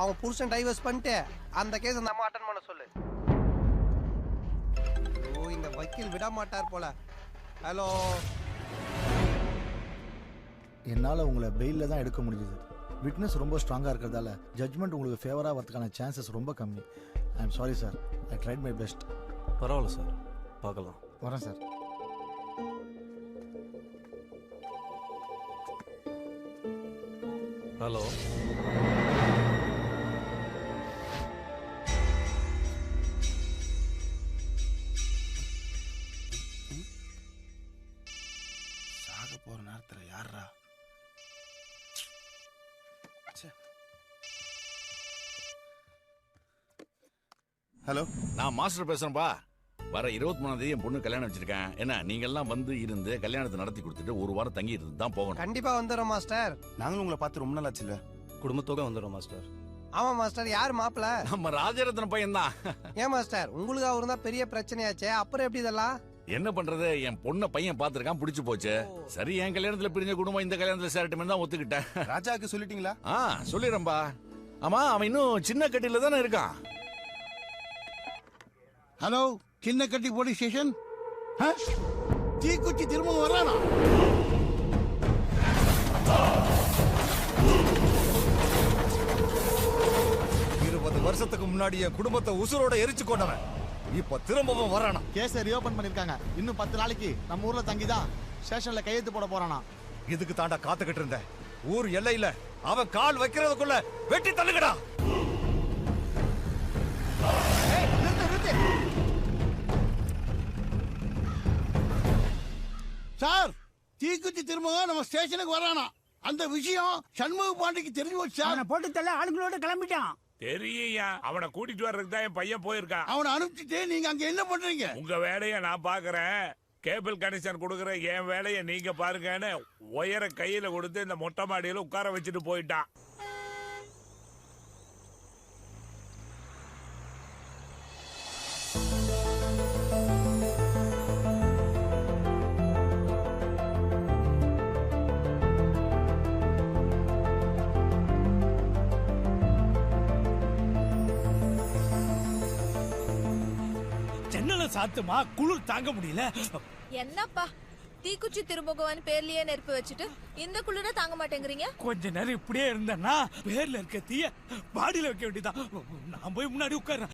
அவன் புருஷன் டைவர்ஸ் பண்ணிட்டு அந்த கேஸ் அந்த அம்மா அட்டன் பண்ண சொல்லு. ஓ இந்த வக்கீல் விட மாட்டார் போல. ஹலோ, என்னால் உங்களை பெயிலில் தான் எடுக்க முடிஞ்சுது. விட்னஸ் ரொம்ப ஸ்ட்ராங்காக இருக்கிறதால ஜட்ஜ்மெண்ட் உங்களுக்கு ஃபேவராக வரதுக்கான சான்சஸ் ரொம்ப கம்மி. I am sorry sir, I tried my best. பரவாயில்ல சார், பார்க்கலாம். வரேன் சார். ஹலோ, சாக போற நேரத்துல யாரா? ஹலோ, நான் மாஸ்டர் பேசுறேன்பா. வர 23ஆம் தேதி என் பொண்ணு கல்யாணம் வச்சிருக்கேன். என்ன நீங்க எல்லாம் வந்து இருந்து கல்யாணத்தை நடத்தி கொடுத்துட்டு ஒரு வாரம் தங்கி இருந்து தான் போகணும். கண்டிப்பா வந்துடுறோம் மாஸ்டர். நாங்களும் உங்களை பார்த்து ரொம்ப நாள் ஆச்சுல்ல. குடும்பத்தோட வந்துடும் மாஸ்டர். ஆமா மாஸ்டர். யார் மாப்பிள? நம்ம ராஜரத்ன பையன் தான். ஏன் மாஸ்டர், உங்களுக்கு அவரு தான் பெரிய பிரச்சனையாச்சே, அப்புறம் எப்படி இதெல்லாம்? என்ன பண்றது, என் பொண்ண பையன் பாத்துருக்கான், பிடிச்சு போச்சு. சரி, என் கல்யாணத்துல பிரிஞ்ச குடும்பம் இந்த கல்யாணத்துல சேரட்டுமே தான் ஒத்துக்கிட்டேன். ராஜாவுக்கு சொல்லிட்டீங்களா? சொல்லிடுறேன்பா. ஆமா, அவன் இன்னும் சின்ன கட்டில தானே இருக்கான். ஹலோ, சின்ன கட்டி போலீஸ் ஸ்டேஷன். தீக்குச்சி திரும்ப வர்றானா? 20 வருஷத்துக்கு முன்னாடி என் குடும்பத்தை உசுரோட எரிச்சு கொண்டவன் இப்ப திரும்பவும் வரானா? கேஸை ரீஓபன் பண்ணிருக்காங்க. இன்னும் 10 நாளைக்கு நம்ம ஊர்ல தங்கிதான் ஸ்டேஷன்ல கையெழுத்து போட போறானா. இதுக்கு தாண்டா காத்துக்கிட்டு இருந்தேன். ஊர் எல்லையில அவன் கால் வைக்கிறதுக்குள்ள வெட்டி தள்ளுங்கடா. சார், தீக்குச்சி திரும்ப நம்ம ஸ்டேஷனுக்கு வரானா? அந்த விஷயம் சண்முக பாண்டிக்கு தெரிஞ்சு போச்சு சார். போட்டு தள்ள ஆளுங்களோட கிளம்பிட்டான். தெரியா, அவனை கூட்டிட்டு வர்றதுக்கு தான் என் பையன் போயிருக்கான். அவனை அனுப்பிச்சிட்டு நீங்க அங்க என்ன பண்றீங்க? உங்க வேலையை நான் பாக்குறேன், கேபிள் கனெக்ஷன் கொடுக்குற என் வேலையை நீங்க பாருங்கன்னு ஒயரை கையில கொடுத்து இந்த மொட்டை மாடியில உட்கார வச்சுட்டு போயிட்டான். ஜன்னல சாத்துமா, குளிர் தாங்க முடியல. என்னப்பா தீக்குச்சி திருமுகவான்னு பேர்லயே நெருப்பு வச்சுட்டு இந்த குளிர தாங்க மாட்டேங்கிறீங்க? கொஞ்ச நேரம் இப்படியே இருந்தேன்னா பேர்ல இருக்க தீய பாடியில வைக்க வேண்டியதான். நான் போய் முன்னாடி உட்கார்றேன்.